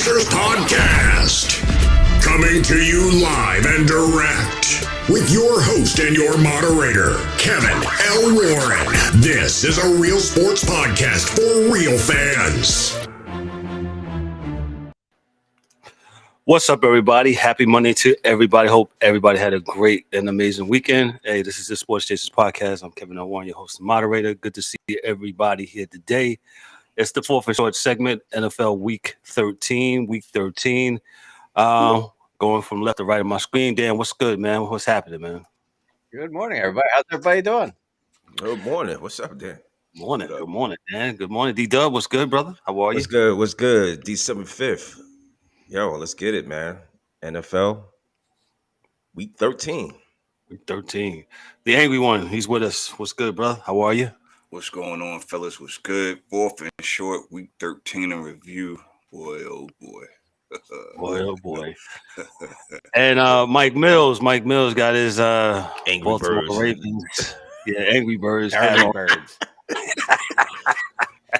Chasers Podcast. Coming to you live and direct with your host and your moderator, Kevin L. Warren. This is a real sports podcast for real fans. What's up, everybody? Happy Monday to everybody. Hope everybody had a great and amazing weekend. Hey, this is the Sports Chasers Podcast. I'm Kevin L. Warren, your host and moderator. Good to see everybody here today. It's the fourth and short segment, NFL Week 13. Going from left to right of my screen. Dan, what's good, man? What's happening, man? Good morning, everybody. How's everybody doing? Good morning. What's up, Dan? Morning. Good morning, Dan. Good morning. D0Dubb, what's good, brother? How are you? What's good? December 5th. Yo, let's get it, man. NFL Week 13. Week 13. The angry one, he's with us. What's good, brother? How are you? What's going on, fellas? What's good? Fourth and short, Week 13 in review. Boy, oh boy. Boy, oh boy. And Mike Mills. Mike Mills got his Angry Baltimore Birds. Ravens. Yeah, Angry Birds. Angry Birds.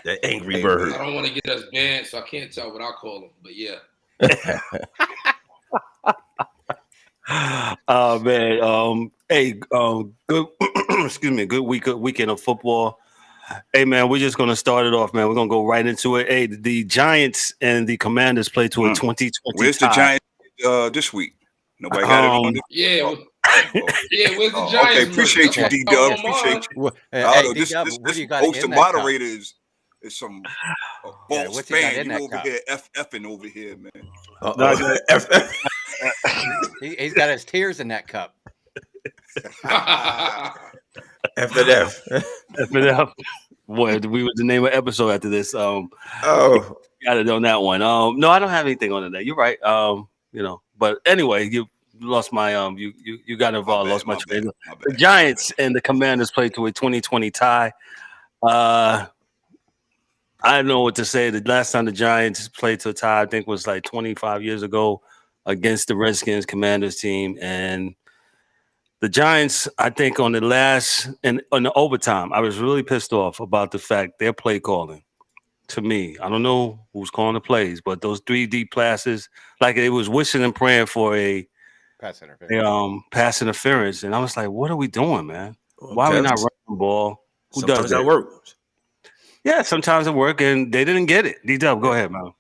The Angry Bird. I don't want to get us banned, so I can't tell what I call them. But yeah. Oh man. Good excuse me, good weekend of football. Hey man, we're just gonna start it off, man. We're gonna go right into it. Hey, the Giants and the Commanders play to a 2020 Where's tie. the Giants this week? Nobody got it on this? Yeah. Where's the Giants? Okay, appreciate you, D-Dub. Appreciate you. Well, This what do you got host in and that cup? moderator is some Yeah, false what's he got fan. in You that over cup? here effing over here, man. He's got his tears in that cup. F and F. F. Boy, we would the name of episode after this. Oh, Got it on that one. No, I don't have anything on that. You're right. But anyway, you lost my you got involved, lost my train. The Giants and the Commanders played to a 2020 tie. I don't know what to say. The last time the Giants played to a tie, I think, was like 25 years ago against the Redskins Commanders team. And the Giants, I think, on the overtime, I was really pissed off about the fact their play calling. To me, I don't know who's calling the plays, but those 3 deep passes, like it was wishing and praying for a Pass interference. pass interference. And I was like, what are we doing, man? Why are we not running the ball? Who does sometimes that? that works. Yeah, sometimes it works, and they didn't get it. D-Dub, go ahead, man.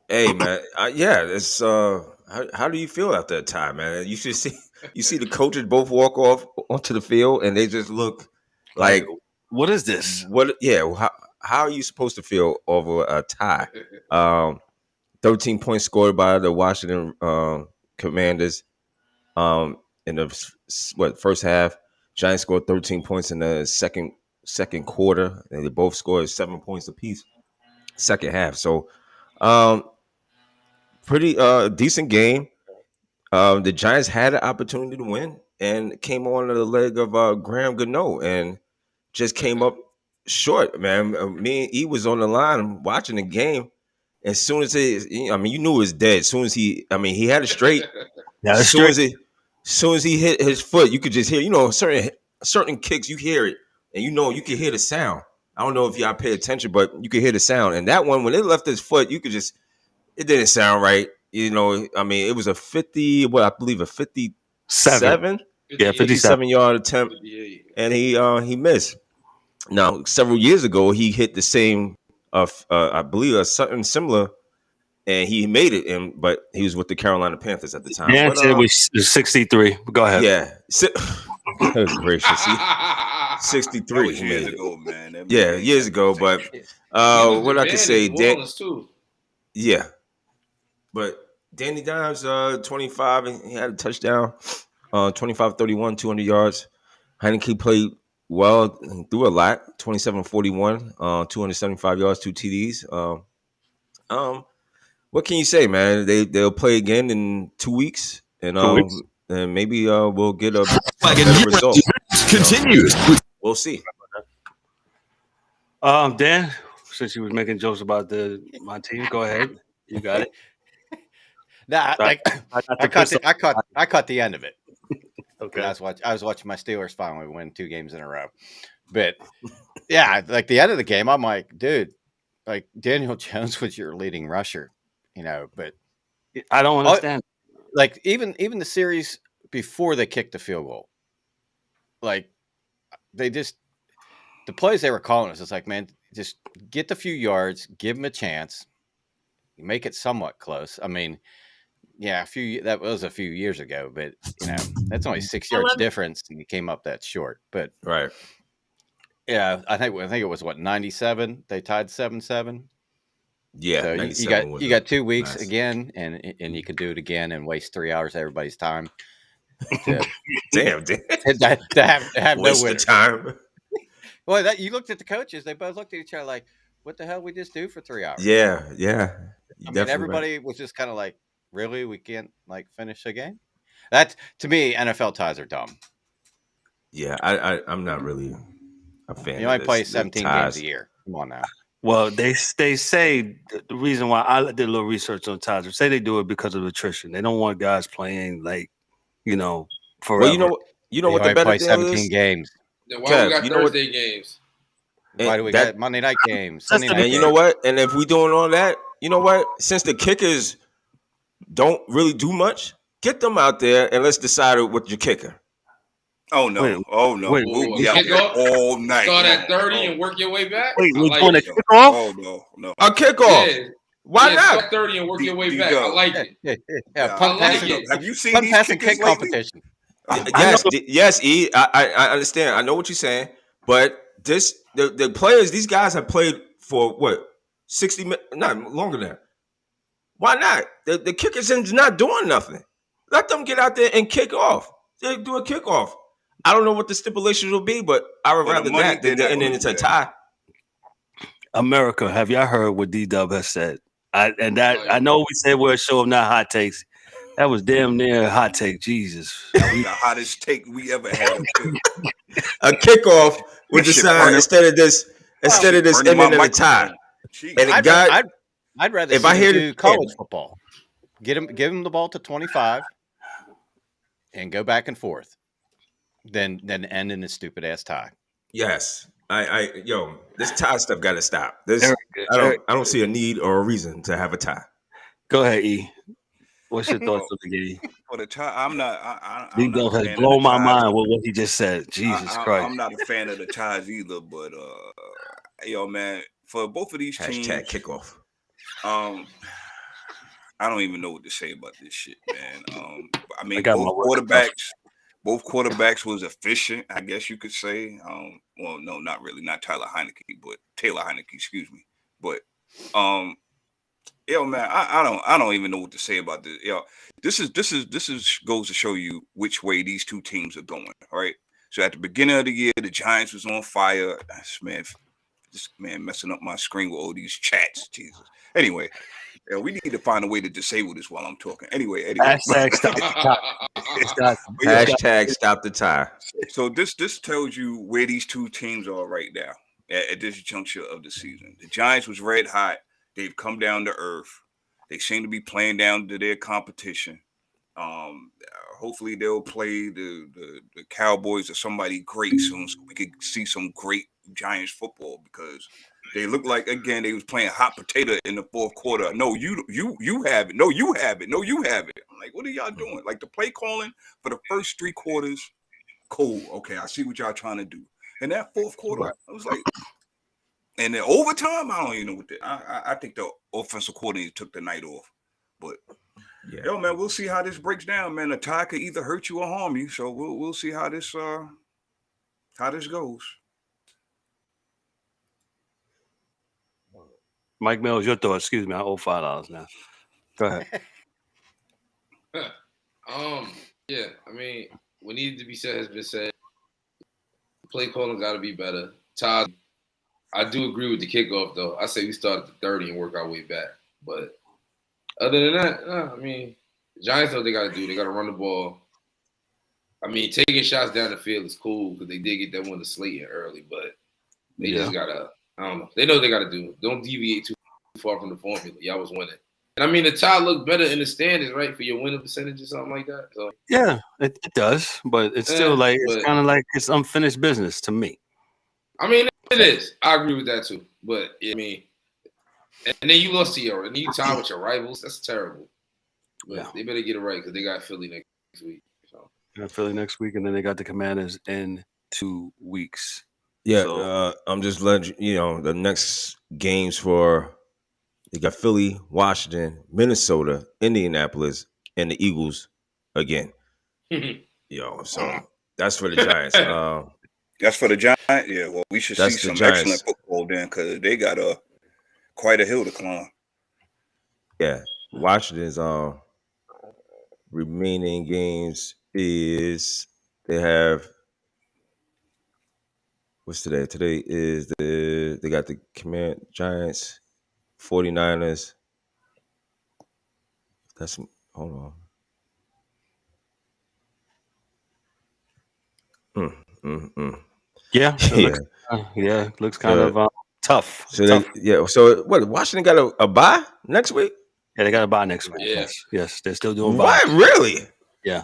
Hey, man. It's how do you feel after a tie, man? You see the coaches both walk off onto the field, and they just look like, what is this? what? Yeah, how are you supposed to feel over a tie? 13 points scored by the Washington Commanders in the first half. Giants scored 13 points in the second quarter, and they both scored 7 points apiece second half. So pretty decent game. The Giants had an opportunity to win and came on the leg of Graham Gano and just came up short, man. Me and E was on the line watching the game. As soon as you knew it was dead. As soon as he had it straight. Yeah, As soon as he hit his foot, you could just hear, certain kicks, you hear it, and you can hear the sound. I don't know if y'all pay attention, but you could hear the sound. And that one, when it left his foot, it didn't sound right. It was a 57. Yeah, 57 yard attempt, and he missed. Now, several years ago, he hit the same, I believe, something similar, and he made it. But he was with the Carolina Panthers at the time. Yeah, it was 63. Go ahead. Yeah, gracious, 63. He made Years it. ago, man. Yeah, years ago. But what I could say, yeah. But Danny Dimes, 25, and he had a touchdown, 25-31, 200 yards. Heineke played well and threw a lot, 27-41, 275 yards, 2 TDs. What can you say, man? They'll play again in 2 weeks, and maybe we'll get a better result. Continues. We'll see. Dan, since you was making jokes about my team, go ahead. You got it. Nah, I caught the end of it. Okay. I was watching my Steelers finally win 2 games in a row. But yeah, like the end of the game, I'm like, dude, like Daniel Jones was your leading rusher. But I don't understand. Like even the series before they kicked the field goal, like the plays they were calling us, it's like, man, just get the few yards, give them a chance, make it somewhat close. I mean, yeah, that was a few years ago, but that's only 6 yards difference, and you came up that short. But right, yeah, I think it was 97. They tied 7-7. Yeah, so you got 2 weeks again, and you could do it again and waste 3 hours of everybody's time. Damn, to have waste no winner. the time. Well, you looked at the coaches; they both looked at each other like, "What the hell we just do for 3 hours?" Yeah. I mean, everybody was just kind of like, "Really, we can't finish a game?" That, to me, NFL ties are dumb. Yeah, I'm not really a fan. You only play 17 games a year. Come on now. Well, they say the reason why I did a little research on ties. They say they do it because of attrition. They don't want guys playing forever. Well, you know what the better play deal 17 is? Why games. we got Thursday games? Why do we got Monday night games? Sunday night and you know what? And if we doing all that, you know what? Since the kickers don't really do much, get them out there and let's decide what your kicker. Oh no! We'll be out there all night. Start at 30 and work your way back. Wait, we're doing a kickoff? Oh no! A kickoff? Yeah. Why not? Start 30 and work your way back. I like it. Yeah, punt passing. Have you seen punt these passing kickers kick competition? Yes, E. I understand. I know what you're saying, but the players, these guys have played for what 60 minutes, not longer than that. Why not? The kickers is not doing nothing. Let them get out there and kick off. They do a kickoff. I don't know what the stipulations will be, but I would rather that than it's a tie. America, have y'all heard what D0Dubb has said? I know we said we're a show of not hot takes. That was damn near a hot take. Jesus. That was the hottest take we ever had. A kickoff with the sign instead of this ending in a tie. And I'd rather if I hear do college football. Give him the ball to 25 and go back and forth. Then end in a stupid ass tie. Yes. This tie stuff got to stop. I don't see a need or a reason to have a tie. Go ahead, E. What's your thoughts on the game? For the tie, I'm not. D0Dubb has blown my mind with what he just said. Jesus Christ. I'm not a fan of the ties either, but man, for both of these teams, #kickoff. I don't even know what to say about this shit, man. I mean, both quarterbacks was efficient, I guess you could say. Well, no, not really, not Taylor Heineke, excuse me. But man, I don't even know what to say about this. This is goes to show you which way these two teams are going. All right. So at the beginning of the year, the Giants was on fire. This man messing up my screen with all these chats. Jesus. Anyway. Yeah, we need to find a way to disable this while I'm talking. Anyway. Hashtag stop the tie. So this tells you where these two teams are right now at this juncture of the season. The Giants was red hot. They've come down to earth. They seem to be playing down to their competition. Hopefully they'll play the Cowboys or somebody great soon, so we could see some great Giants football, because they look like, again, they was playing hot potato in the fourth quarter. No, you have it. No, you have it. No, you have it. I'm like, what are y'all doing? Like, the play calling for the first 3 quarters, cool. Okay, I see what y'all trying to do. And that fourth quarter, I was like, and then overtime, I don't even know what I think the offensive coordinator took the night off. But man, we'll see how this breaks down, man. A tie could either hurt you or harm you. So we'll see how this goes. Mike Mills, your thoughts. Excuse me, I owe $5 now. Go ahead. Yeah, I mean, what needed to be said has been said. Play calling got to be better. Todd, I do agree with the kickoff, though. I say we start at the 30 and work our way back. But other than that, I mean, the Giants know what they got to do. They got to run the ball. I mean, taking shots down the field is cool because they did get that one to Slayton early, but they just got to, I don't know. They know what they got to do. Don't deviate too far from the formula. Y'all was winning. And I mean, the tie looked better in the standings, right, for your winning percentage or something like that. So yeah, it does, but it's still it's kind of like it's unfinished business to me. I mean, it is. I agree with that too. But I mean, And then you lost to and then you tied with your rivals. That's terrible. But they better get it right because they got Philly next week. So. Got Philly next week, and then they got the Commanders in 2 weeks. Yeah, So, I'm just letting you know the next games for they got Philly, Washington, Minnesota, Indianapolis, and the Eagles again. So that's for the Giants. That's for the Giants. Yeah, well, we should see some excellent football then because they got quite a hill to climb. Yeah, Washington's remaining games is they have. What's today? Today is they got the Giants, 49ers. Hold on. Yeah. Looks kind of tough. So tough. So what? Washington got a bye next week? Yeah, they got a bye next week. Yeah. Yes, they're still doing bye. What? Really? Yeah.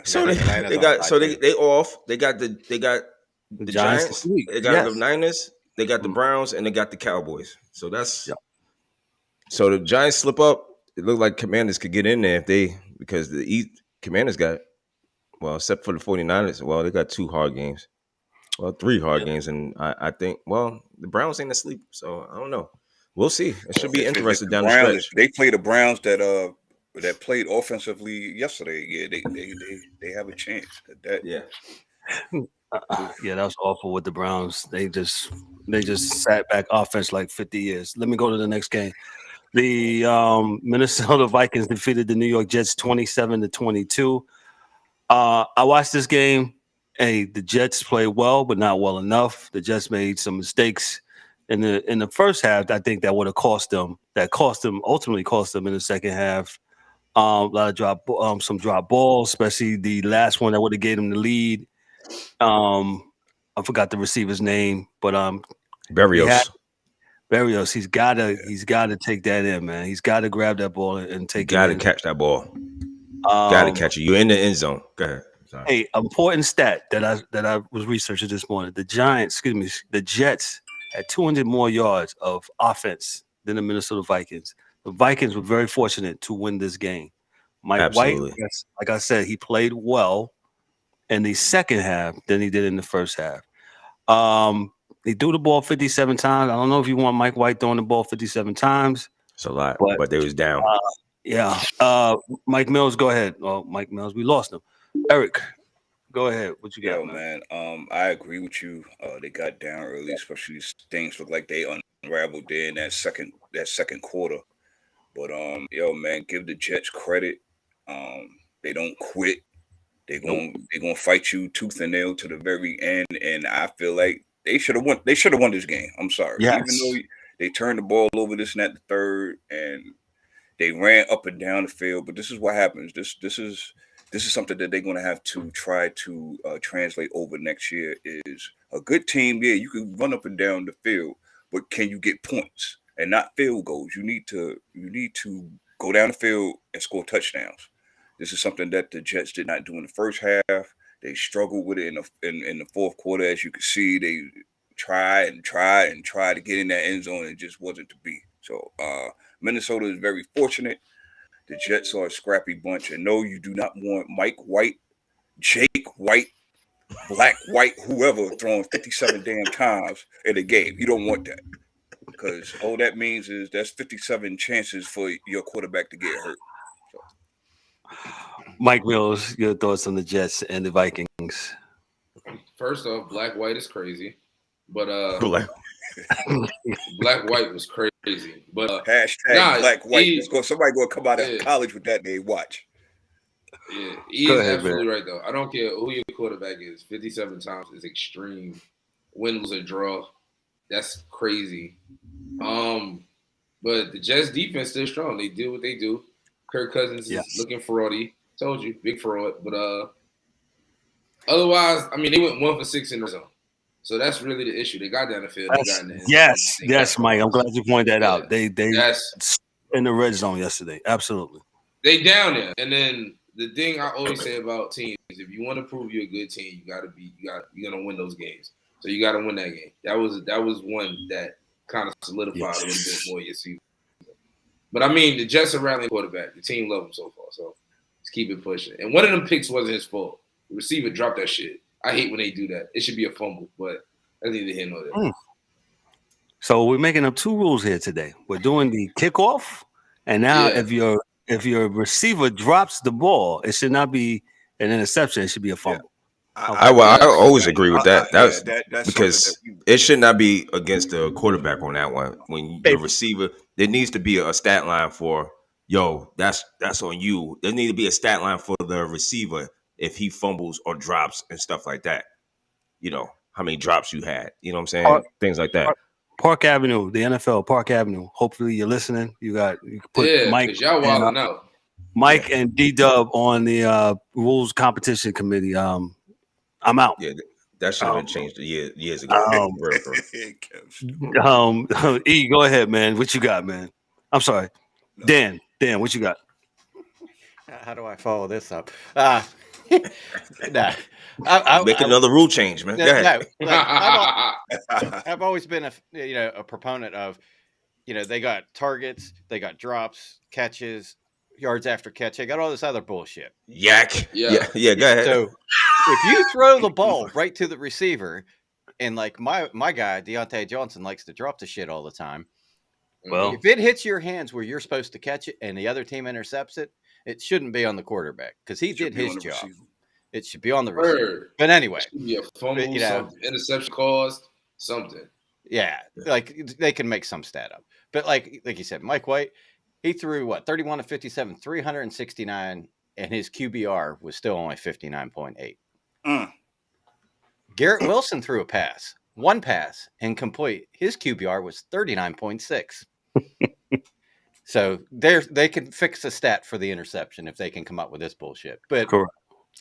So they off. They got the Giants. They got the Niners. They got the Browns, and they got the Cowboys. So that's so the Giants slip up. It looked like Commanders could get in there because the Commanders got except for the 49ers. Well, they got 2 hard games. Well, 3 hard games, and I think the Browns ain't asleep, so I don't know. We'll see. It should be interesting down the stretch. They play the Browns that played offensively yesterday. Yeah, they have a chance. That was awful with the Browns. They just sat back offense like 50 years. Let me go to the next game. The Minnesota Vikings defeated the New York Jets 27-22. I watched this game. Hey, the Jets played well, but not well enough. The Jets made some mistakes in the first half. I think that would have cost them. Ultimately cost them in the second half. A lot of some drop balls, especially the last one that would have gave them the lead. I forgot the receiver's name, but Berrios. Berrios, he's gotta take that in, man. He's got to grab that ball and take it. Got to catch that ball. Got to catch it. You're in the end zone. Go ahead. Sorry. Hey, important stat that I was researching this morning. The Jets had 200 more yards of offense than the Minnesota Vikings. The Vikings were very fortunate to win this game. Mike White, like I said, he played well in the second half than he did in the first half. He threw the ball 57 times. I don't know if you want Mike White throwing the ball 57 times. It's a lot, but they was down. Mike Mills, go ahead. Well, Mike Mills, we lost him. Eric, go ahead. What you got, man? I agree with you. They got down early, especially things look like they unraveled there in that second quarter. But man, give the Jets credit. They don't quit. They're gonna fight you tooth and nail to the very end. And I feel like they should have won. They should have won this game. I'm sorry. Yes. Even though they turned the ball over this and that the third, and they ran up and down the field. But this is what happens. This is something that they're going to have to try to translate over next year. Is a good team. Yeah, you can run up and down the field, but can you get points and not field goals? You need to go down the field and score touchdowns. This is something that the Jets did not do in the first half. They struggled with it in the fourth quarter, as you can see. They try to get in that end zone. It just wasn't to be. So Minnesota is very fortunate. The Jets are a scrappy bunch. And no, you do not want Mike White, Jake White, Black White, whoever throwing 57 damn times in a game. You don't want that. Because all that means is that's 57 chances for your quarterback to get hurt. So. Mike Mills, your thoughts on the Jets and the Vikings? First off, Black White is crazy. But Black White was crazy. But hashtag Black White. Somebody going to come out of college with that name. Watch. Yeah, he is absolutely right, though. I don't care who your quarterback is. 57 times is extreme. Win, lose, or draw. That's crazy. But the Jets defense still strong. They do what they do. Kirk Cousins is looking fraudy. Told you, big fraud. But otherwise, I mean, they went 1 for 6 in the zone. So that's really the issue. They got down the field. Yes, Mike. I'm glad you pointed that out. They in the red zone yesterday. Absolutely. They down there. And then the thing I always say about teams is if you want to prove you're a good team, you're gonna win those games. So you gotta win that game. That was one that kind of solidified a little bit more your season. But I mean, the Jets are rallying quarterback. The team love him so far, so let's keep it pushing. And one of them picks wasn't his fault. The receiver dropped that shit. I hate when they do that. It should be a fumble, but that's neither here nor there. So we're making up two rules here today. We're doing the kickoff, and now if your receiver drops the ball, it should not be an interception. It should be a fumble. I always agree with that. That's because it should not be against the quarterback on that one. When the receiver, there needs to be a stat line for that's on you. There needs to be a stat line for the receiver if he fumbles or drops and stuff like that. You know how many drops you had. You know what I'm saying? Things like that. Park Avenue, the NFL, Park Avenue. Hopefully you're listening. You can put Mike. Y'all wilding out. Mike and D0Dubb on the rules competition committee. I'm out. Yeah, that should have been changed years ago. E, go ahead, man. What you got, man? I'm sorry, Dan. What you got? How do I follow this up? Make another rule change, man. Go ahead. I've always been a proponent of, they got targets, they got drops, catches, yards after catch, they got all this other bullshit. Yak. Yeah. Go ahead. So if you throw the ball right to the receiver, and like my guy Deontay Johnson likes to drop the shit all the time. Well, if it hits your hands where you're supposed to catch it and the other team intercepts it, it shouldn't be on the quarterback because he did his job. Receiver. It should be on the receiver. But anyway, be a fumble, interception caused, something. Yeah, like they can make some stat up. But like you said, Mike White, he threw 31 of 57, 369, and his QBR was still only 59.8. Garrett Wilson threw one pass, incomplete. His QBR was 39.6. So they can fix a stat for the interception if they can come up with this bullshit. But correct.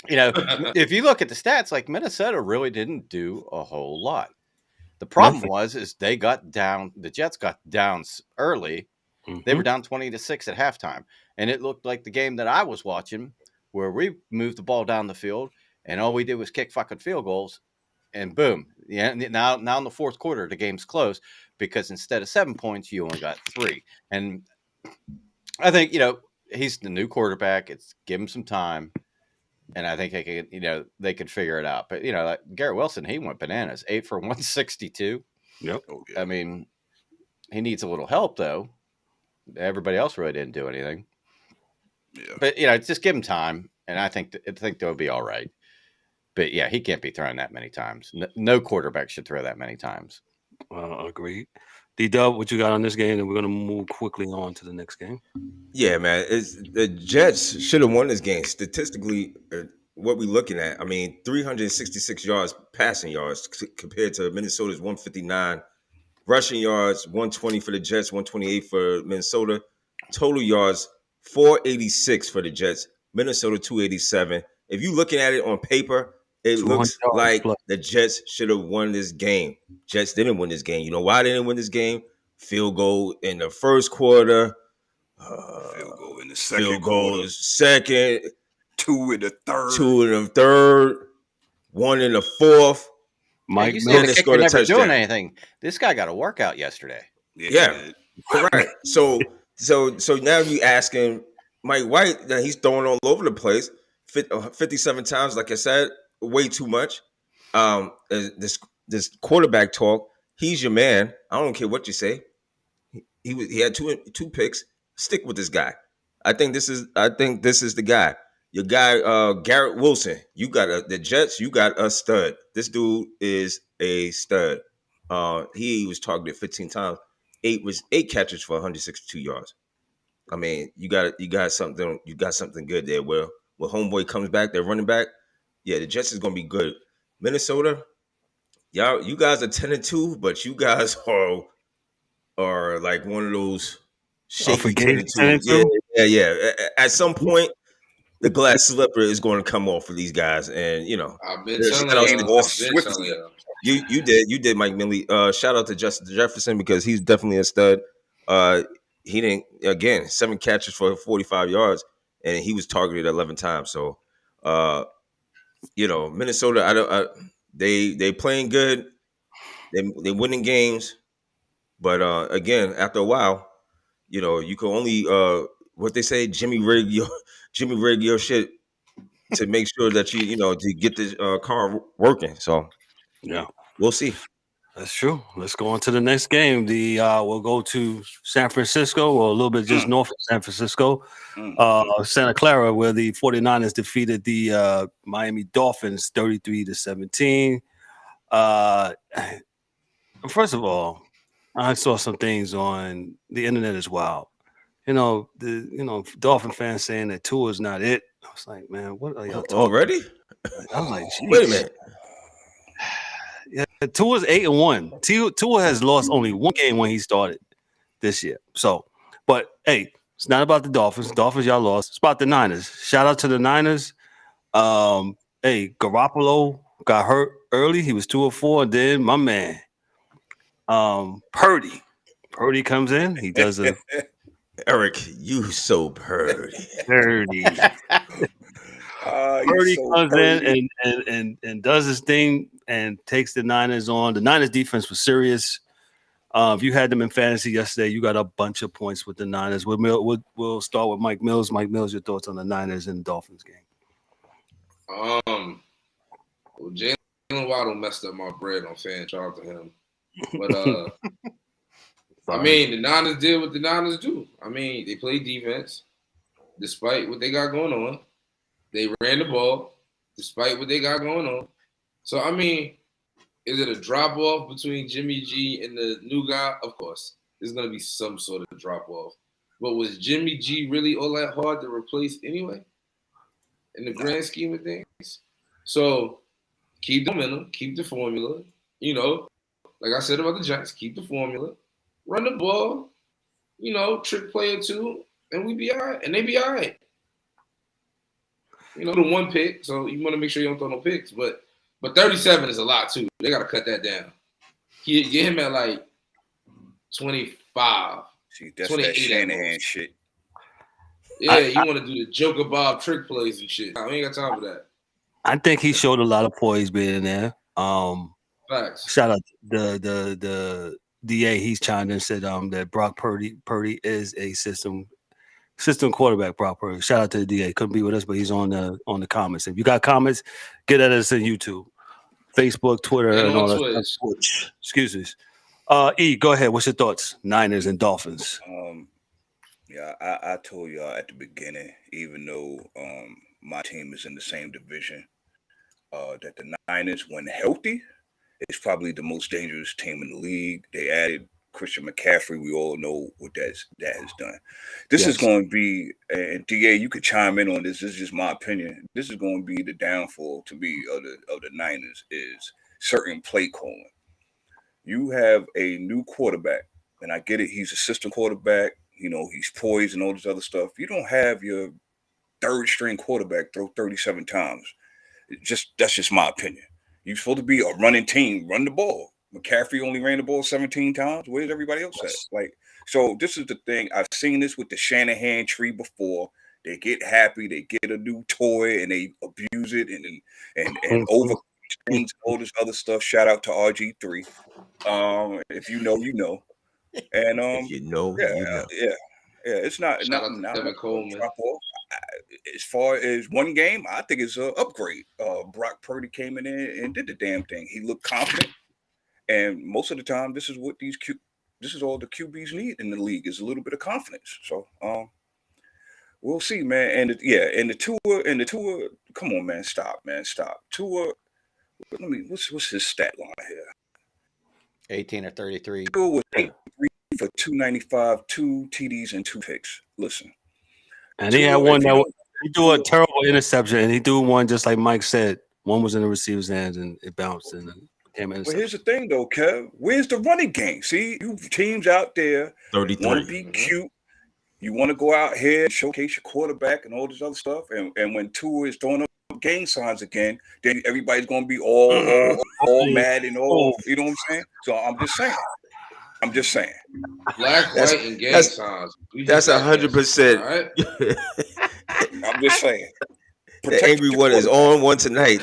If you look at the stats, like Minnesota really didn't do a whole lot. The problem is they got down. The Jets got down early. Mm-hmm. They were down 20-6 at halftime, and it looked like the game that I was watching, where we moved the ball down the field, and all we did was kick fucking field goals, and boom. Yeah. Now in the fourth quarter, the game's close because instead of 7 points, you only got 3. And I think he's the new quarterback. It's give him some time. And I think they could figure it out. But like Garrett Wilson, he went bananas. 8 for 162. Yep. I mean, he needs a little help though. Everybody else really didn't do anything. Yeah. But just give him time, and I think they'll be all right. But yeah, he can't be throwing that many times. No quarterback should throw that many times. Agreed. D0Dubb, what you got on this game? And we're going to move quickly on to the next game. Yeah, man. The Jets should have won this game. Statistically, what we're looking at, 366 yards, passing yards, compared to Minnesota's 159. Rushing yards, 120 for the Jets, 128 for Minnesota. Total yards, 486 for the Jets. Minnesota, 287. If you're looking at it on paper, it looks like the Jets should have won this game. Jets didn't win this game. You know why they didn't win this game? Field goal in the first quarter. Field goal in the second. Field goal is second. 2 in the third. 2 in the third. 1 in the fourth. Mike Mills scored a touchdown. Doing anything. This guy got a workout yesterday. Yeah. Correct. So now you asking Mike White that he's throwing all over the place. 57 times, like I said, way too much. This quarterback talk. He's your man. I don't care what you say. He had two picks. Stick with this guy. I think this is the guy. Your guy, Garrett Wilson. You got the Jets. You got a stud. This dude is a stud. He was targeted 15 times. 8 catches for 162 yards. You got something. You got something good there. When homeboy comes back, they're running back. Yeah, the Jets is gonna be good. Minnesota, y'all, you guys are 10-2, but you guys are like one of those shaky 10-2. Yeah. At some point, the glass slipper is going to come off for these guys, and I've been telling you. You did, Mike Millie. Shout out to Justin Jefferson because he's definitely a stud. He didn't 7 catches for 45 yards, and he was targeted 11 times. So, Minnesota, they playing good. They winning games. But again, after a while, you can only what they say, Jimmy rig your shit to make sure that to get this car working. So Yeah, we'll see. that's true. Let's go on to the next game. We'll go to San Francisco, or a little bit just north of San Francisco, Santa Clara, where the 49ers defeated the Miami Dolphins 33-17. First of all, I saw some things on the internet as well. Dolphin fans saying that Tua is not it. I was like, man, what are y'all talking already? I was like, geez. Wait a minute. Yeah, Tua's 8-1. Tua has lost only one game when he started this year. So, but hey, it's not about the Dolphins. Dolphins, y'all lost. It's about the Niners. Shout out to the Niners. Hey, Garoppolo got hurt early. He was 2-4. And then my man, Purdy comes in. He does a Eric, you so Purdy. Purdy comes in and does his thing and takes the Niners on. The Niners defense was serious. If you had them in fantasy yesterday, you got a bunch of points with the Niners. We'll start with Mike Mills. Mike Mills, your thoughts on the Niners and the Dolphins game? Well, Jalen Waddle messed up my bread on fan. Shout out to him. But I mean, the Niners did what the Niners do. I mean, they played defense despite what they got going on. They ran the ball despite what they got going on. So, I mean, is it a drop-off between Jimmy G and the new guy? Of course. There's going to be some sort of drop-off. But was Jimmy G really all that hard to replace anyway in the grand scheme of things? So, keep the momentum, keep the formula. Like I said about the Giants, keep the formula. Run the ball, trick play or two, and we be all right. And they be all right. The one pick, so you want to make sure you don't throw no picks. But 37 is a lot, too. They got to cut that down. Get him at, like, 25. See, that's that Shanahan shit. Yeah, you want to do the Joker Bob trick plays and shit. I ain't got time for that. I think he showed a lot of poise being there. Facts. Shout out the DA. He's chimed in and said that Brock Purdy is a system quarterback. Brock Purdy. Shout out to the DA. Couldn't be with us, but he's on the comments. If you got comments, get at us on YouTube, Facebook, Twitter, and all that stuff. Excuse me. E, go ahead. What's your thoughts? Niners and Dolphins. Yeah, I told y'all at the beginning, even though my team is in the same division, that the Niners, when healthy, is probably the most dangerous team in the league. They added Christian McCaffrey. We all know what that has done. This is going to be, and DA, you could chime in on this. This is just my opinion. This is going to be the downfall to me of the Niners is certain play calling. You have a new quarterback, and I get it. He's a system quarterback. He's poised and all this other stuff. You don't have your third string quarterback throw 37 times. That's just my opinion. You're supposed to be a running team, run the ball. McCaffrey only ran the ball 17 times. Where's everybody else at? So this is the thing. I've seen this with the Shanahan tree before. They get happy, they get a new toy, and they abuse it and over things, all this other stuff. Shout out to RG3. If you know, you know. And you know. It's not Coleman. As far as one game, I think it's an upgrade. Brock Purdy came in and did the damn thing. He looked confident, and most of the time, this is what this is all the QBs need in the league is a little bit of confidence. So, we'll see, man. And the Tua. Come on, man, stop. Tua. What's his stat line here? 18 or 33. Tua was 8 for 295, 2 TDs and 2 picks. Listen. And he had one that he threw a terrible interception, and he threw one just like Mike said. One was in the receiver's hands, and it bounced and came in. Well, here's the thing, though, Kev. Where's the running game? See, you teams out there 33 want to be cute. You want to go out here and showcase your quarterback and all this other stuff. And when Tua is throwing up gang signs again, then everybody's going to be all mad and all. You know what I'm saying? So I'm just saying. Black, white, and gang signs. That's 100%. Right? I'm just saying. The angry one is on one today.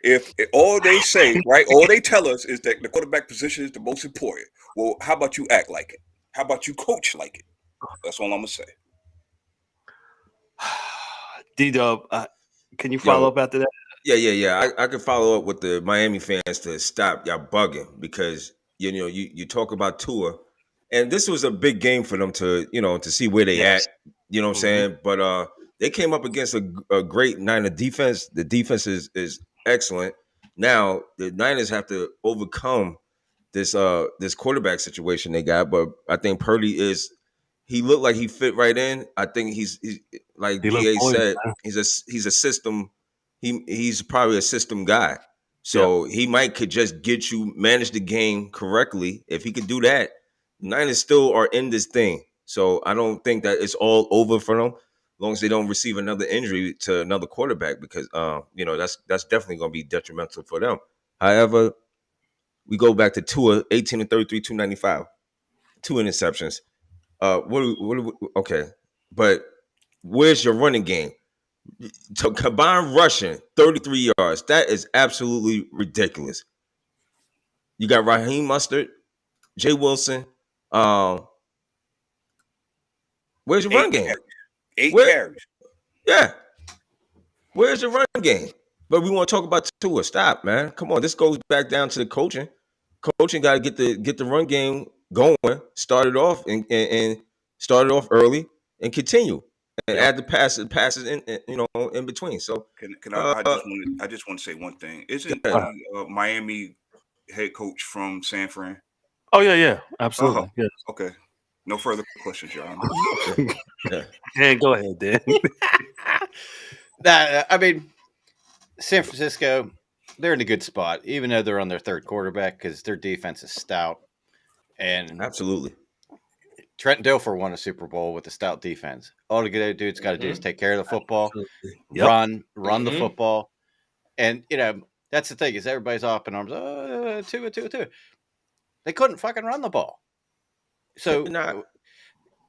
If all they say, right, all they tell us is that the quarterback position is the most important. Well, how about you act like it? How about you coach like it? That's all I'm gonna say. D0Dubb, can you follow up after that? Yeah. I can follow up with the Miami fans to stop y'all bugging because you talk about Tua, and this was a big game for them to see where they at. You know what I'm saying? But they came up against a great Niner defense. The defense is excellent. Now the Niners have to overcome this quarterback situation they got, but I think Purdy he looked like he fit right in. I think he's like DA said, he's a system. He's probably a system guy. So he could just manage the game correctly. If he could do that, Niners still are in this thing. So I don't think that it's all over for them, as long as they don't receive another injury to another quarterback, because that's definitely going to be detrimental for them. However, we go back to Tua, 18 and 33, 295, 2 interceptions. Okay, but where's your running game? To combine rushing 33 yards, that is absolutely ridiculous. You got Raheem Mostert, Jay Wilson. Where's your run game? Eight carries. Yeah. Where's your run game? But we want to talk about Tua. Stop, man. Come on. This goes back down to the coaching. Coaching got to get the run game going. Start it off and start it off early and continue. And add the passes in between. So I just want to say one thing. Isn't Miami head coach from San Fran? Oh yeah, absolutely. Yes. Okay. No further questions, Your Honor. Dan, go ahead, Dan. I mean, San Francisco, they're in a good spot, even though they're on their third quarterback, because their defense is stout. And absolutely. Trent Dilfer won a Super Bowl with a stout defense. All the dude's got to do is take care of the football, run the football. And, that's the thing is everybody's up in arms. Tua. They couldn't fucking run the ball. So,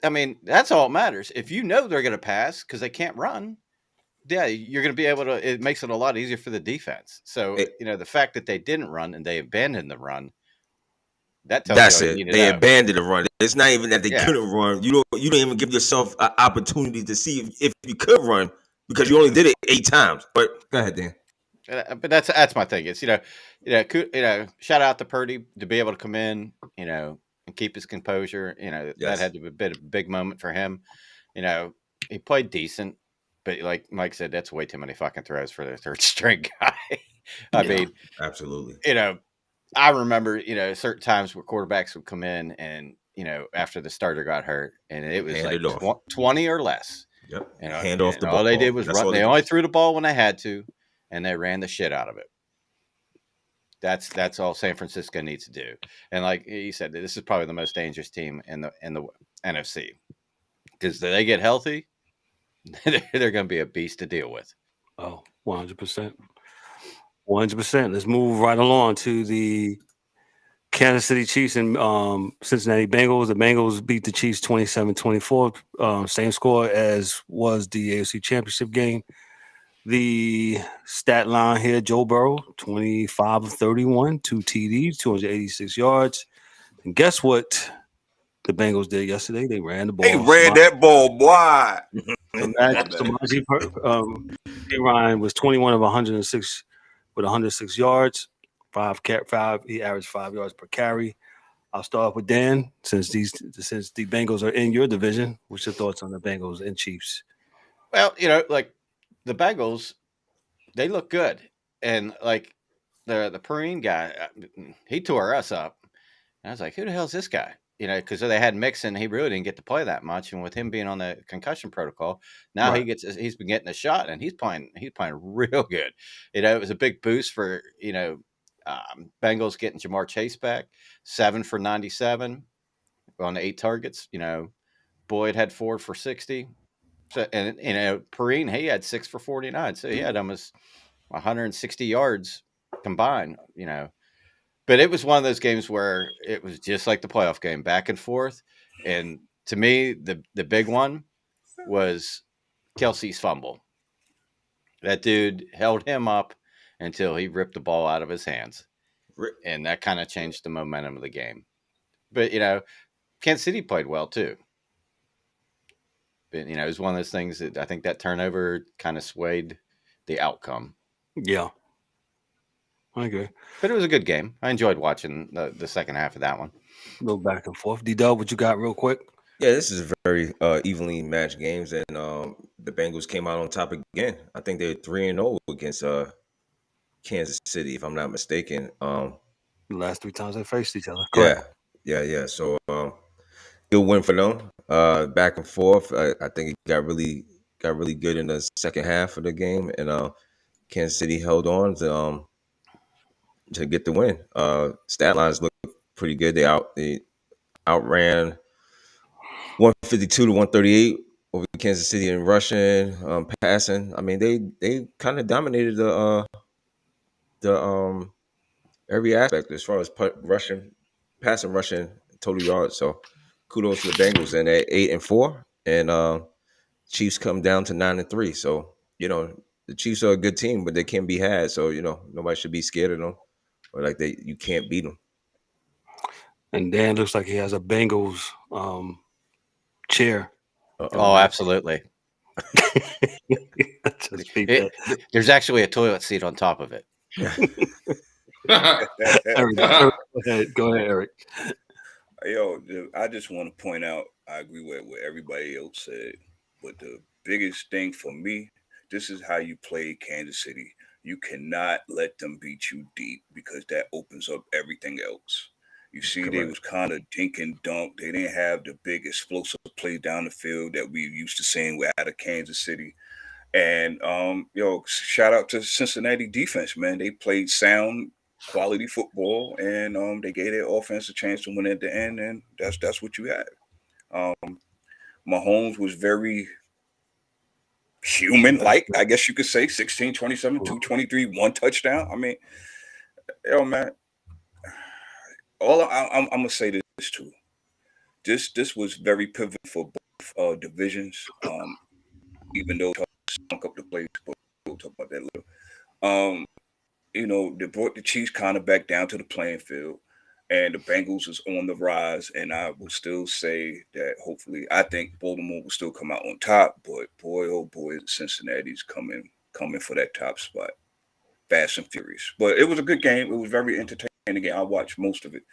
I mean, that's all that matters. If you know they're going to pass because they can't run, you're going to be able to. It makes it a lot easier for the defense. So, the fact that they didn't run and they abandoned the run, that's it. They abandoned the run. It's not even that they couldn't run. You don't even give yourself an opportunity to see if you could run because you only did it 8 times. But go ahead, Dan. But that's my thing. It's shout out to Purdy to be able to come in, and keep his composure. That had to be a big moment for him. He played decent, but like Mike said, that's way too many fucking throws for the third string guy. I mean, absolutely. I remember, certain times where quarterbacks would come in and, after the starter got hurt and it was like 20 or less. Yep. Hand off the ball. All they did was run. They only threw the ball when they had to, and they ran the shit out of it. That's all San Francisco needs to do. And like he said, this is probably the most dangerous team in the NFC. Because they get healthy, they're going to be a beast to deal with. Oh, 100%. 100%. Let's move right along to the Kansas City Chiefs and Cincinnati Bengals. The Bengals beat the Chiefs 27-24. Same score as was the AFC Championship game. The stat line here, Joe Burrow, 25 of 31, 2 TDs, 286 yards. And guess what the Bengals did yesterday? They ran the ball. They ran that ball wide. Ryan was 21 of 106 with 106 yards, 5. He averaged 5 yards per carry. I'll start off with Dan, since the Bengals are in your division. What's your thoughts on the Bengals and Chiefs? Well, like the Bengals, they look good, and like the Perrine guy, he tore us up. And I was like, who the hell is this guy? Because they had Mixon, he really didn't get to play that much, and with him being on the concussion protocol, now he's been getting a shot, and he's playing real good. It was a big boost for Bengals getting Jamar Chase back, 7 for 97 on 8 targets. Boyd had 4 for 60. So, and Perrine, he had 6 for 49, so he had almost 160 yards combined. But it was one of those games where it was just like the playoff game, back and forth. And to me, the big one was Kelsey's fumble. That dude held him up until he ripped the ball out of his hands. And that kind of changed the momentum of the game. But, Kansas City played well too. But, it was one of those things that I think that turnover kind of swayed the outcome. Yeah. I agree. But it was a good game. I enjoyed watching the second half of that one. A little back and forth. D0Dubb, what you got real quick? Yeah, this is very evenly matched games, and the Bengals came out on top again. I think they're 3-0 against Kansas City, if I'm not mistaken. The last 3 times they faced each other. Correct. Yeah. So good win for them. Back and forth. I think it got really good in the second half of the game, and Kansas City held on to get the win. Stat lines look pretty good. They outran 152 to 138 over Kansas City in rushing, passing. I mean, they kind of dominated the every aspect as far as rushing, passing, rushing, total yards. So kudos to the Bengals, and at 8-4, and Chiefs come down to 9-3. So the Chiefs are a good team, but they can be had. So nobody should be scared of them, or like you can't beat them. And Dan looks like he has a Bengals chair. Oh, absolutely. There's actually a toilet seat on top of it. Go ahead, Eric. Yo, I just want to point out, I agree with what everybody else said, but the biggest thing for me, this is how you play Kansas City. You cannot let them beat you deep, because that opens up everything else. You see, Correct. They was kind of dink and dunk. They didn't have the big explosive play down the field that we used to seeing out of Kansas City. And shout out to Cincinnati defense, man. They played sound, quality football, and they gave their offense a chance to win at the end, and that's what you had. Mahomes was very human-like, I guess you could say. 16, 27, 223, 1 touchdown. I mean, man. I'm gonna say this too. This was very pivotal for both divisions. Even though stunk up the place, but we'll talk about that later. They brought the Chiefs kind of back down to the playing field, and the Bengals is on the rise. And I will still say that hopefully, I think Baltimore will still come out on top. But boy, oh boy, Cincinnati's coming for that top spot, fast and furious. But it was a good game. It was very entertaining. Again, I watched most of it.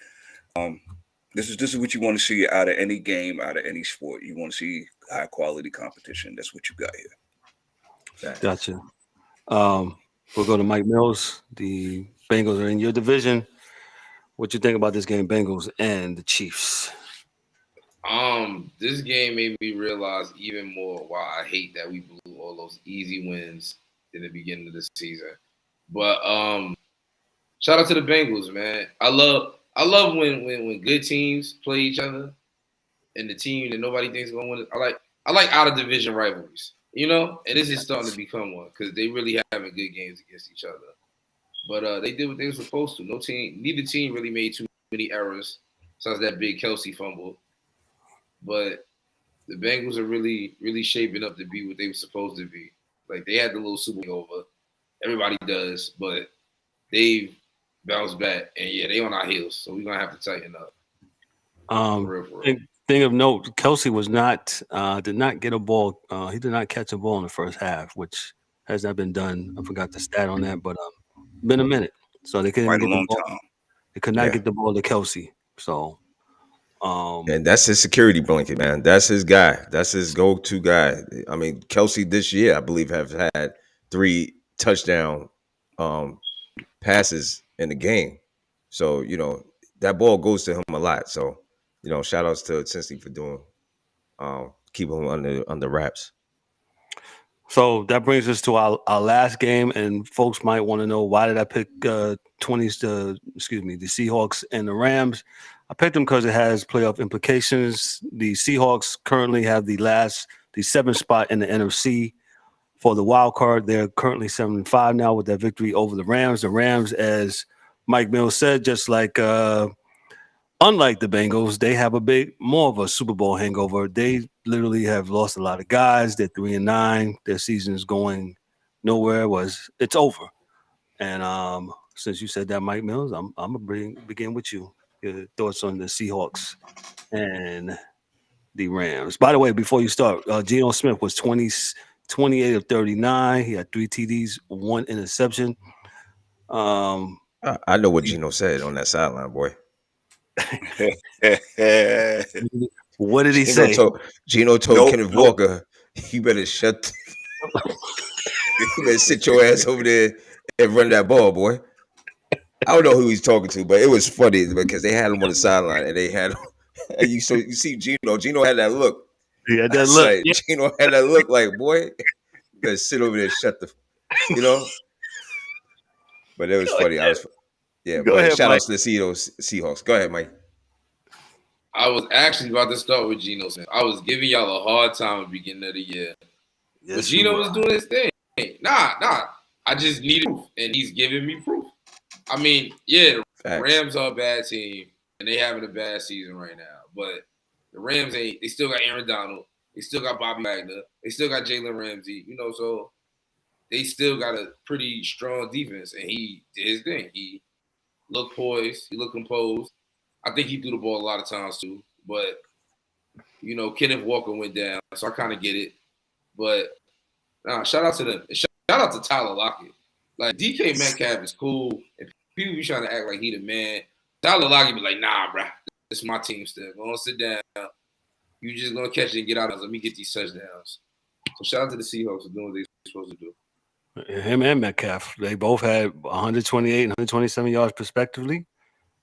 This is what you want to see out of any game, out of any sport. You want to see high quality competition. That's what you got here. Gotcha. We'll go to Mike Mills. The Bengals are in your division. What you think about this game, Bengals and the Chiefs? This game made me realize even more why I hate that we blew all those easy wins in the beginning of the season. But shout out to the Bengals, man. I love when good teams play each other, and the team that nobody thinks is gonna win. I like out of division rivalries, and this is starting to become one because they really having good games against each other. But they did what they were supposed to. Neither team really made too many errors, besides that big Kelsey fumble. But the Bengals are really, really shaping up to be what they were supposed to be. Like, they had the little Super Bowl over. Everybody does, but they've bounced back, and they on our heels, so we're gonna have to tighten up. For real. Thing of note, Kelsey was did not get a ball. He did not catch a ball in the first half, which has not been done. I forgot the stat on that, but been a minute, so they couldn't get the ball. They could not get the ball to Kelsey. So, and that's his security blanket, man. That's his guy. That's his go-to guy. I mean, Kelsey this year, I believe, have had 3 touchdown passes in the game. So, that ball goes to him a lot. So, shout outs to Cincy for doing keeping him under wraps. So that brings us to our last game, and folks might want to know, why did I pick the Seahawks and the Rams? I picked them because it has playoff implications. The Seahawks currently have the 7th spot in the NFC for the wild card. They're currently 7-5 now with that victory over the Rams. The Rams, as Mike Mills said, just like unlike the Bengals, they have more of a Super Bowl hangover. They literally have lost a lot of guys. They're 3-9. Their season is going where it was. It's over. And since you said that, Mike Mills, I'm gonna begin with you. Your thoughts on the Seahawks and the Rams. By the way, before you start, Geno Smith was 28 of 39. He had 3 TDs, 1 interception. I know what Geno said on that sideline, boy. What did he say? Geno told Kenneth Walker, you better you better sit your ass over there and run that ball, boy. I don't know who he's talking to, but it was funny because they had him on the sideline and they had him. You see Geno had that look. He had that look. Like, Geno had that look like, boy, you better sit over there and shut the, But it was funny. Go ahead, shout Mike. out to the Seahawks. Go ahead, Mike. I was actually about to start with Geno Smith. I was giving y'all a hard time at the beginning of the year. Yes, but Geno was doing his thing. Nah. I just needed proof, and he's giving me proof. I mean, yeah, the Rams are a bad team, and they having a bad season right now. But the Rams they still got Aaron Donald. They still got Bobby Wagner. They still got Jalen Ramsey. So they still got a pretty strong defense, and he did his thing. He looked poised. He looked composed. I think he threw the ball a lot of times too. But, Kenneth Walker went down, so I kind of get it. But, shout out to them. Shout out to Tyler Lockett. Like, DK Metcalf is cool, and people be trying to act like he the man. Tyler Lockett be like, nah, bro, this is my team still. Go on, sit down. You just going to catch it and get out of it. Let me get these touchdowns. So shout out to the Seahawks for doing what they're supposed to do. Him and Metcalf, they both had 128 and 127 yards respectively.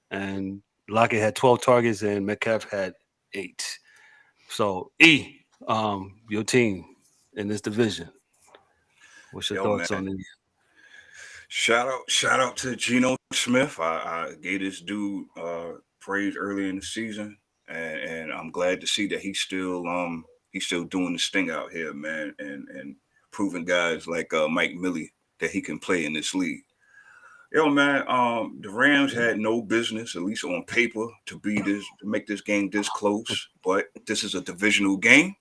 And Lockett had 12 targets and Metcalf had 8. So, your team in this division. What's your thoughts on these? Shout out to Geno Smith. I gave this dude praise early in the season, and I'm glad to see that he's still doing this thing out here, man, and proving guys like Mike Millie that he can play in this league. Yo, man, the Rams had no business, at least on paper, to make this game this close. But this is a divisional game,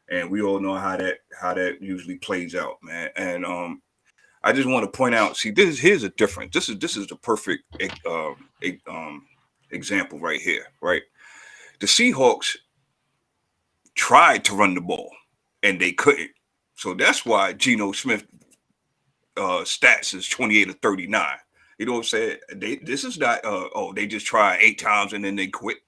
and we all know how that usually plays out, man. And I just want to point out, see, here's a difference. This is the perfect example right here, right? The Seahawks tried to run the ball, and they couldn't. So that's why Geno Smith stats is 28 of 39. You know what I'm saying? This is not they just tried 8 times and then they quit.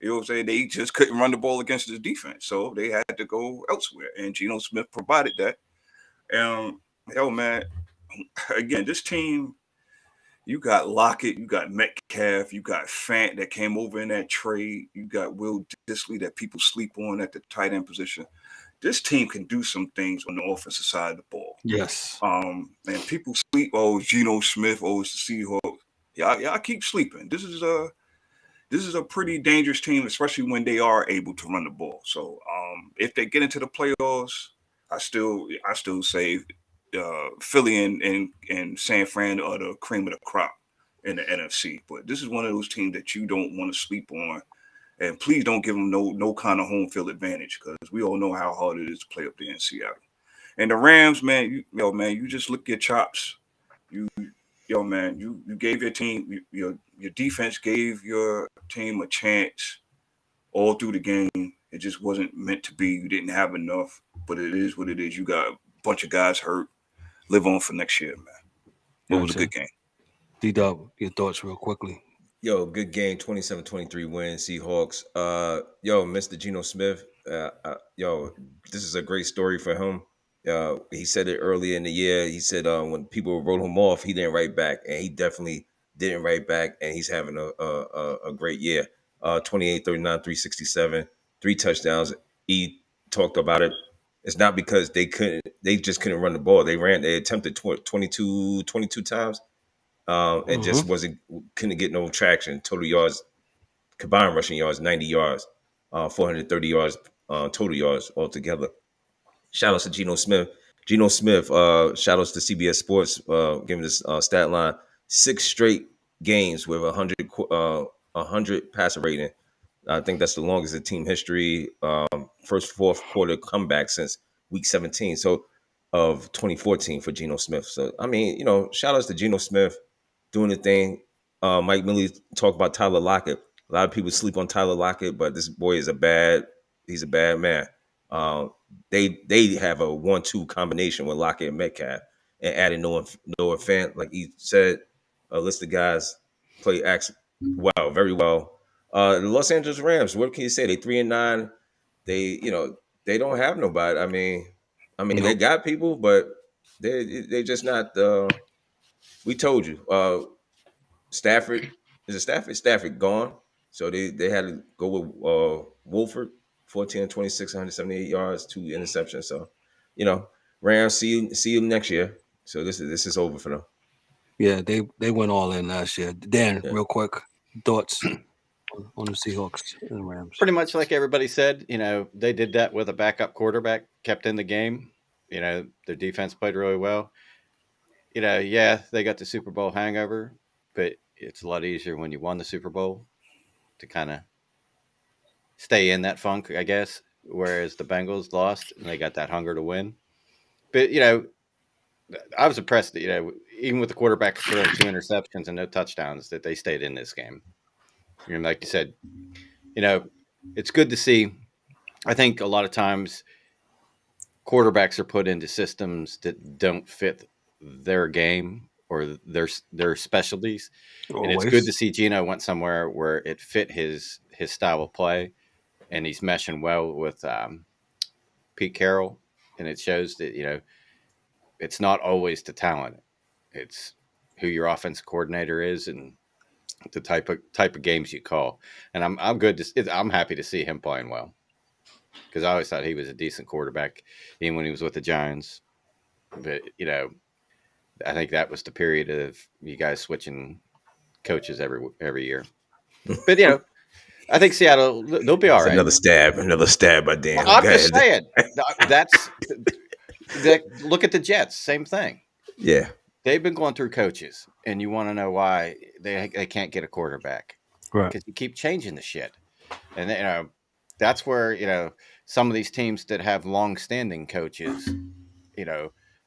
You know what I'm saying? They just couldn't run the ball against the defense, so they had to go elsewhere. And Geno Smith provided that. Man, again, this team, you got Lockett, you got Metcalf, you got Fant that came over in that trade, you got Will Dissly that people sleep on at the tight end position. This team can do some things on the offensive side of the ball. Yes. And people sleep. Oh, Geno Smith. Oh, it's the Seahawks. Y'all keep sleeping. This is a pretty dangerous team, especially when they are able to run the ball. So if they get into the playoffs, I still say Philly and San Fran are the cream of the crop in the NFC. But this is one of those teams that you don't want to sleep on. And please don't give them no kind of home field advantage, because we all know how hard it is to play up there in Seattle. And the Rams, man, you just look your chops. You gave your team, your defense gave your team a chance all through the game. It just wasn't meant to be. You didn't have enough, but it is what it is. You got a bunch of guys hurt. Live on for next year, man. It was a good game. D-Dubb, your thoughts real quickly. Yo, good game, 27-23 win, Seahawks. Mr. Geno Smith, this is a great story for him. He said it earlier in the year. He said when people wrote him off, he didn't write back, and he definitely didn't write back, and he's having a great year. 28, 39, 367, 3 touchdowns. He talked about it. It's not because they just couldn't run the ball. They attempted 22 times. And just couldn't get no traction. Total yards, combined rushing yards, 90 yards, 430 yards, total yards altogether. Shout outs to Geno Smith. Shout outs to CBS Sports, giving this stat line: 6 straight games with 100 passer rating. I think that's the longest in team history. First fourth quarter comeback since week 17. So of 2014 for Geno Smith. So I mean, shout outs to Geno Smith doing the thing. Mike Mills talked about Tyler Lockett. A lot of people sleep on Tyler Lockett, but this boy is he's a bad man. They have a 1-2 combination with Lockett and Metcalf, and adding Noah Fant, like he said, a list of guys play well, very well. The Los Angeles Rams, what can you say? They 3-9. They they don't have nobody. I mean, they got people, but they just not. We told you, Stafford Stafford gone, so they had to go with Wolford, 14-26, 178 yards, 2 interceptions. So, Rams see you next year. So this is over for them. Yeah, they went all in last year. Dan, real quick, thoughts on the Seahawks and Rams? Pretty much like everybody said, they did that with a backup quarterback, kept in the game. Their defense played really well. They got the Super Bowl hangover, but it's a lot easier when you won the Super Bowl to kind of stay in that funk, I guess, whereas the Bengals lost and they got that hunger to win. But, I was impressed that, even with the quarterback throwing 2 interceptions and no touchdowns, that they stayed in this game. Like you said, it's good to see. I think a lot of times quarterbacks are put into systems that don't fit their game or their specialties. Always. And it's good to see Geno went somewhere where it fit his style of play, and he's meshing well with Pete Carroll. And it shows that, it's not always the talent. It's who your offense coordinator is and the type of games you call. And I'm happy to see him playing well, because I always thought he was a decent quarterback, even when he was with the Giants. But I think that was the period of you guys switching coaches every year. But I think Seattle, they'll be all right. Another stab by Dan. I'm just saying look at the Jets, same thing. Yeah. They've been going through coaches, and you want to know why they can't get a quarterback. Right. Because you keep changing the shit. And, that's where, some of these teams that have long-standing coaches,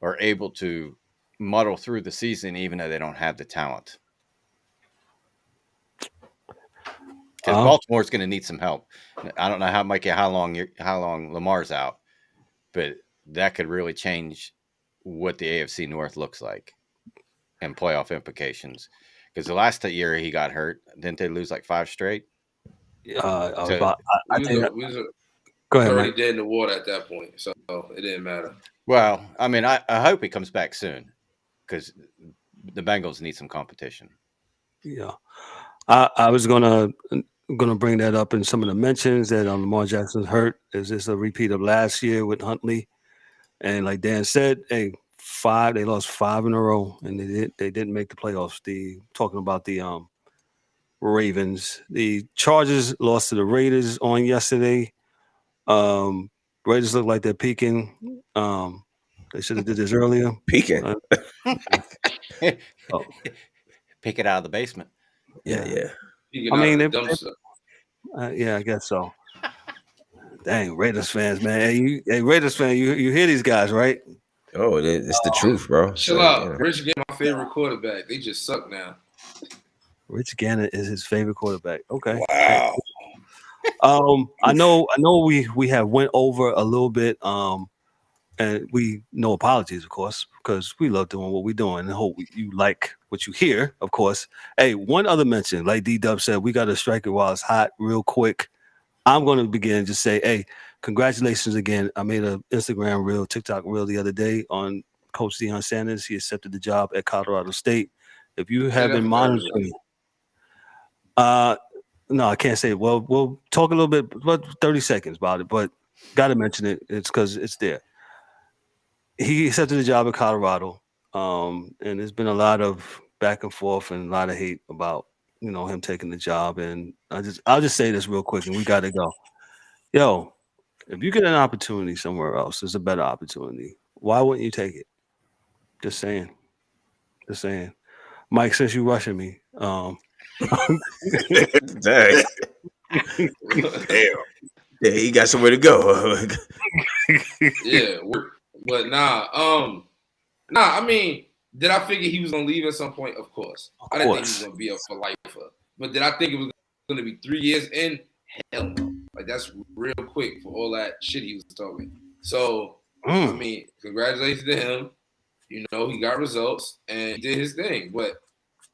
are able to muddle through the season even though they don't have the talent. Because Baltimore's going to need some help. I don't know how long Lamar's out, but that could really change what the AFC North looks like and playoff implications. Because the last year he got hurt, didn't they lose like 5 straight? Go ahead, already Mike. dead in the water at that point, so it didn't matter. Well, I hope he comes back soon, because the Bengals need some competition. Yeah, I was gonna bring that up in some of the mentions that LaMar Jackson's hurt. Is this a repeat of last year with Huntley? And like Dan said, they lost 5 in a row, and they didn't make the playoffs. Talking about the Ravens, the Chargers lost to the Raiders on yesterday. Raiders look like they're peaking. They should have did this earlier. Peaking. Pick it out of the basement. Yeah. I mean, I guess so. Dang, Raiders fans, man. Hey, Raiders fan, you hear these guys, right? Oh, it's the truth, bro. Chill out. Rich Gannon, my favorite quarterback. They just suck now. Rich Gannon is his favorite quarterback. Okay. Wow. I know we have went over a little bit. And no apologies, of course, because we love doing what we're doing and hope you like what you hear, of course. Hey, one other mention, like D-Dubb said, we got to strike it while it's hot real quick. I'm going to begin and just say, hey, congratulations again. I made an Instagram reel, TikTok reel the other day on Coach Deion Sanders. He accepted the job at Colorado State. If you have been monitoring, no, I can't say it. Well, we'll talk a little bit, about 30 seconds about it, but got to mention it. It's because it's there. He accepted the job at Colorado, and there's been a lot of back and forth and a lot of hate about him taking the job. And I'll just say this real quick, and we got to go. Yo, if you get an opportunity somewhere else, there's a better opportunity. Why wouldn't you take it? Just saying. Mike, since you rushing me, Dang. Damn. Yeah, he got somewhere to go. Yeah, But I mean, did I figure he was gonna leave at some point? Of course. I didn't think he was gonna be up for life. But did I think it was gonna be 3 years in? Hell no. Like that's real quick for all that shit he was talking. So I mean, congratulations to him. You know, he got results and he did his thing. But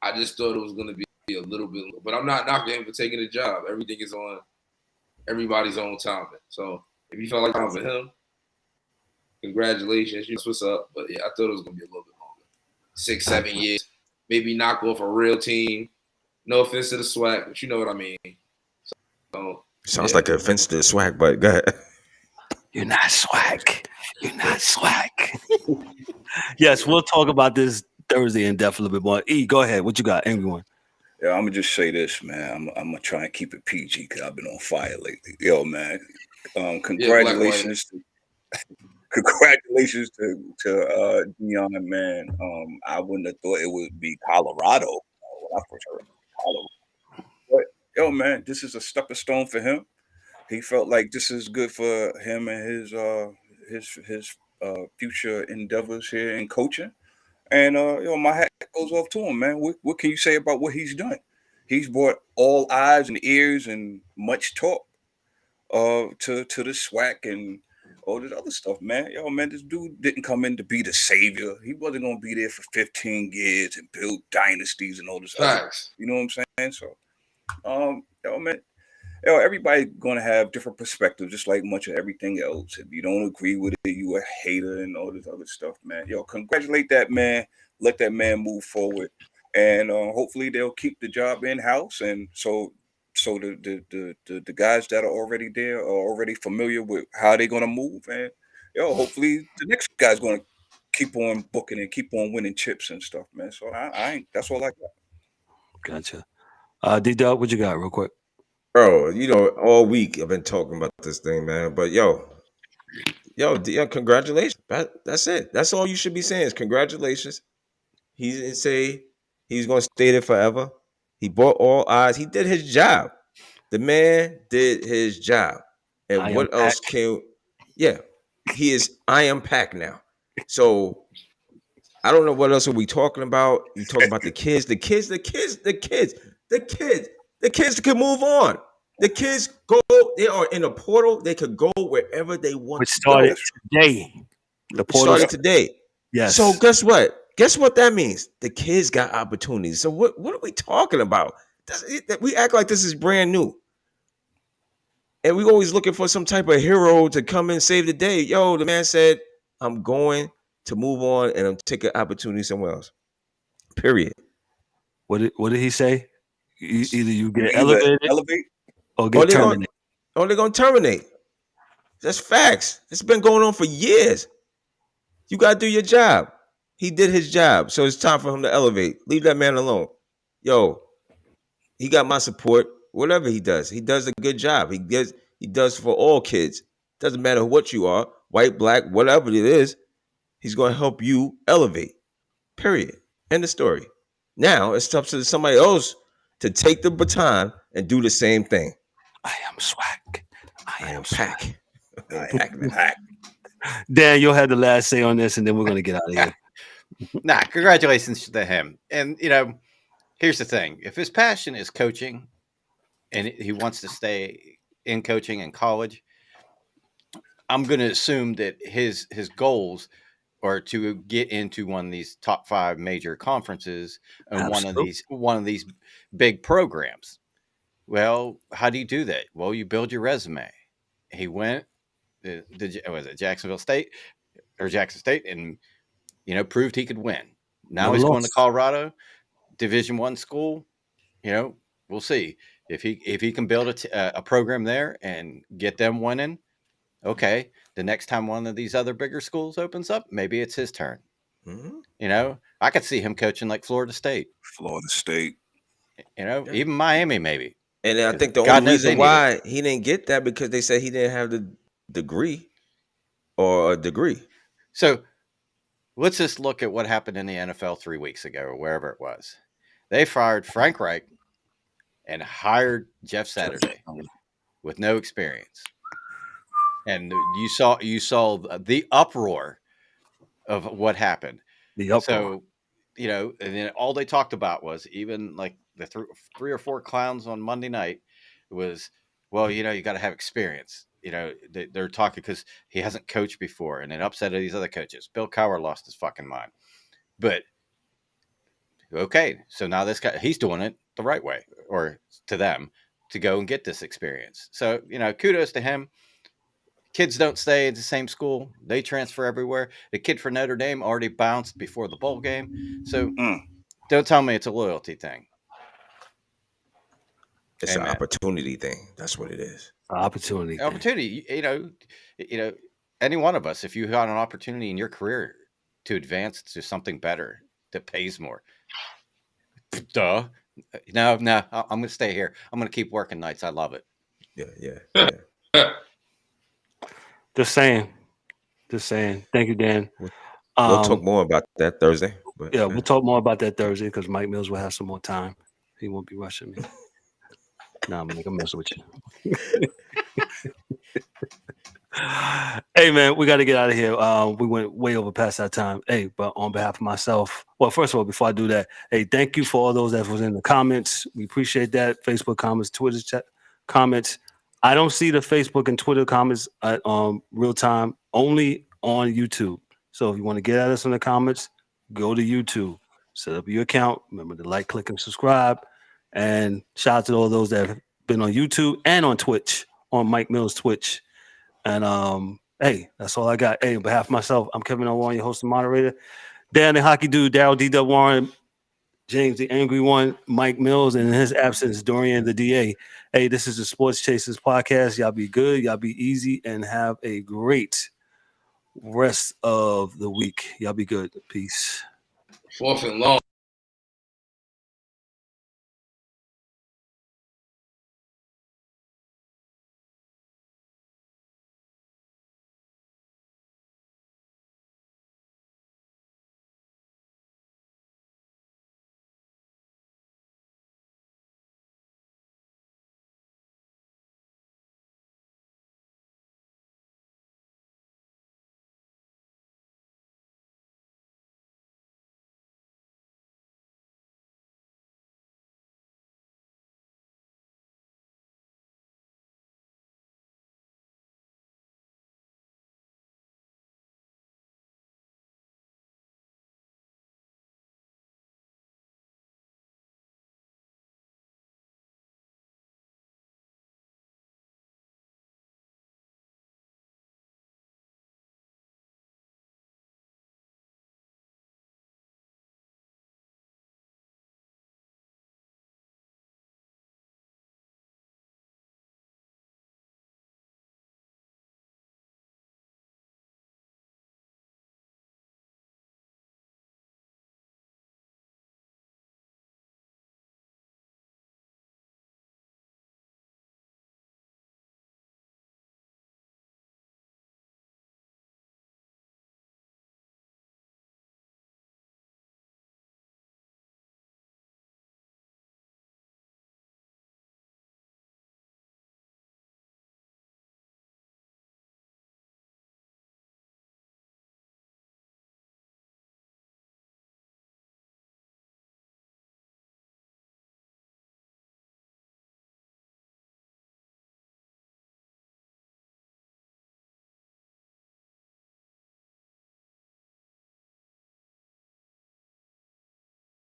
I just thought it was gonna be a little bit. But I'm not knocking him for taking the job. Everything is on everybody's own timing. So if you felt like time for him, congratulations. You know what's up. But yeah, I thought it was gonna be a little bit longer. 6, 7 years. Maybe knock off a real team. No offense to the SWAC, but you know what I mean. So sounds like an offense to the SWAC, but go ahead. You're not SWAC. You're not SWAC. Yes, we'll talk about this Thursday in depth a little bit more. E, go ahead. What you got? Anyone? Yeah, I'm gonna just say this, man. I'm gonna try and keep it PG because I've been on fire lately. Yo, man, congratulations, congratulations to Deion, man. I wouldn't have thought it would be Colorado when I first heard Colorado. But yo, man, this is a stepping stone for him. He felt like this is good for him and his future endeavors here in coaching. And my hat goes off to him, man. What can you say about what he's done? He's brought all eyes and ears and much talk to the SWAC and all this other stuff, man. Yo, man, this dude didn't come in to be the savior. He wasn't gonna be there for 15 years and build dynasties and all this other, you know what I'm saying? So yo, man, everybody gonna have different perspectives, just like much of everything else. If you don't agree with it, you a hater and all this other stuff, man. Yo, congratulate that man. Let that man move forward, and hopefully they'll keep the job in house. And so the guys that are already there are already familiar with how they're gonna move, and hopefully the next guy's gonna keep on booking and keep on winning chips and stuff, man. So I ain't. That's all I got. Gotcha. D0Dubb, what you got, real quick? Bro, all week I've been talking about this thing, man. But yo, congratulations. That's it. That's all you should be saying is congratulations. He didn't say he's going to stay there forever. He brought all eyes. He did his job. The man did his job. And what else can? Yeah, he is. I am Pac now. So I don't know what else are we talking about. You talking about the kids can move on. The kids go. They are in a portal. They could go wherever they want to go. Started today. The portal started today. Yes. So guess what? Guess what that means? The kids got opportunities. So what are we talking about? We act like this is brand new. And we always looking for some type of hero to come and save the day. Yo, the man said, I'm going to move on and I'm taking opportunity somewhere else. Period. What did he say? Either you get elevated or get terminated. They're going to terminate. That's facts. It's been going on for years. You got to do your job. He did his job. So it's time for him to elevate. Leave that man alone. Yo, he got my support. Whatever he does a good job. He does for all kids. Doesn't matter what you are, white, black, whatever it is. He's going to help you elevate. Period. End of story. Now it's up to somebody else to take the baton and do the same thing. I am SWAC. I am Pac. Pac. Dan, you'll have the last say on this, and then we're going to get out of here. Nah, congratulations to him. And, here's the thing. If his passion is coaching and he wants to stay in coaching in college, I'm going to assume that his goals are to get into one of these top 5 major conferences and one of these big programs. Well, how do you do that? Well, you build your resume. He went was it Jackson State, and proved he could win. Now he's going to Colorado, Division I school. We'll see if he can build a program there and get them winning. Okay, the next time one of these other bigger schools opens up, maybe it's his turn. Mm-hmm. I could see him coaching like Florida State. Even Miami maybe. And I think the only reason why he didn't get that because they said he didn't have the degree or a degree. So let's just look at what happened in the NFL 3 weeks ago or wherever it was. They fired Frank Reich and hired Jeff Saturday with no experience. And you saw the uproar of what happened. The uproar. So, and then all they talked about was, even like the three or four clowns on Monday night, was, well, you got to have experience. They're talking because he hasn't coached before, and it upset these other coaches. Bill Cowher lost his fucking mind. But okay, so now this guy, he's doing it the right way, or to them, to go and get this experience. So, kudos to him. Kids don't stay at the same school. They transfer everywhere. The kid for Notre Dame already bounced before the bowl game. So don't tell me it's a loyalty thing. It's an opportunity thing. That's what it is. Opportunity. Any one of us, if you got an opportunity in your career to advance to something better that pays more, duh. No, I'm going to stay here. I'm going to keep working nights. I love it. Yeah. Just saying. Thank you, Dan. We'll talk more about that Thursday. But, we'll talk more about that Thursday because Mike Mills will have some more time. He won't be rushing me. I'm messing with you. Hey, man, we got to get out of here. We went way over past our time. Hey, but on behalf of myself, well, first of all, before I do that, hey, thank you for all those that was in the comments. We appreciate that. Facebook comments, Twitter chat comments. I don't see the Facebook and Twitter comments at real time, only on YouTube. So if you want to get at us in the comments, go to YouTube, set up your account. Remember to like, click, and subscribe. And shout out to all those that have been on YouTube and on Twitch, on Mike Mills Twitch. And hey, that's all I got. Hey, on behalf of myself, I'm Kevin L. Warren, your host and moderator. Dan the Hockey Dude, Daryl D0Dubb Warren, James the Angry One, Mike Mills, and in his absence, Dorian the DA. Hey, this is the Sports Chasers podcast. Y'all be good, y'all be easy, and have a great rest of the week. Y'all be good. Peace. 4th and long.